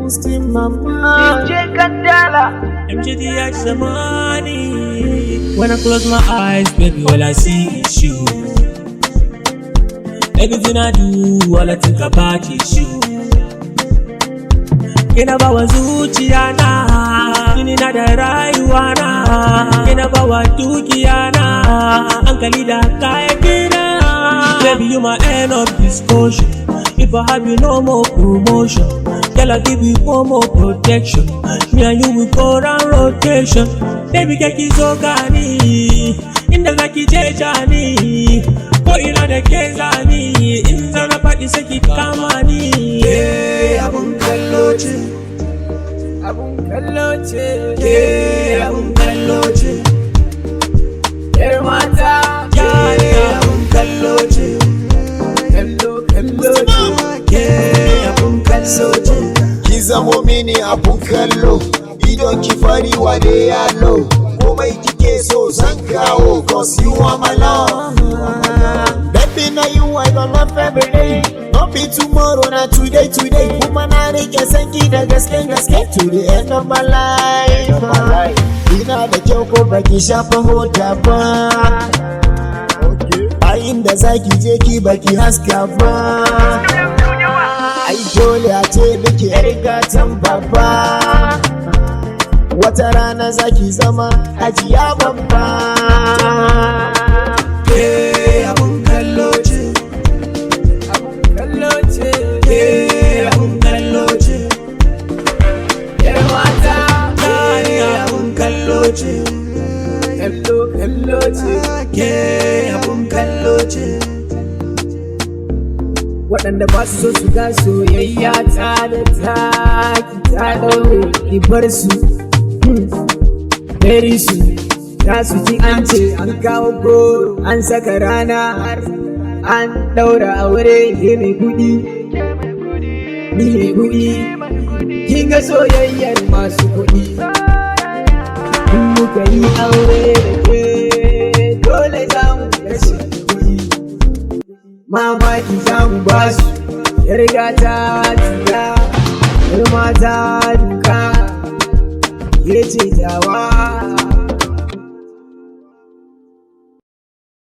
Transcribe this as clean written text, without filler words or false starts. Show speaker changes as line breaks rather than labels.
musteen mama.
DJGandala, Mj.Dhajah money. When I close my eyes, baby, all I see is you. Everything I do, all I think about is you. Kina bawa zuciya na, kini na da rayuwa na. Kina bawa dukiya na, hankali da kayan gina. Baby, you my end of discussion. If I have you, no more promotion. Girl, I give you one more protection. Me and you will go round rotation. Baby, keki so gani, inda zaki je jani. Ko ina da ke zani, in zauna faɗi saki kama ni.
Abun kallo ce,
Abun kallo ce,
abun kallo ce.
yar mata,
Abun kallo ce,
kallo ce,
abun kallo ce.
Ki zamo mini abun kallo, idon ki fari wade yalo. Komai kike so zan kawo, cause you are my love. Baby, now you I don't love every day. Don't be tomorrow, not today. Kuma na rike sanki da gaske to the end of my life. Ina da kyau ko baki shafa hota ba. Ayin da zaki je ki baki haska ba. Ai dole a ce miki yar gatan babba. Wata rana zaki zama hajiya babba.
Abun kallo ce,
kallo ce,
abun kallo ce.
yar mata,
Abun kallo ce,
kallo ce.
abun kallo ce.
Waɗanda ba su so su ga soyayya ta da taki ta ɗaure ki bar su. Very soon za su ji an ce an kawo goro an saka rana an ɗaura aure ke mai kuɗi. Ni mai kuɗi kin ga soyayyar masu kuɗi. In muka yi aure da ke dole za mu kashe kuɗi. Mamaki za mu ba su, ya riga ta tuka, yar mata duka, ya ce tawa.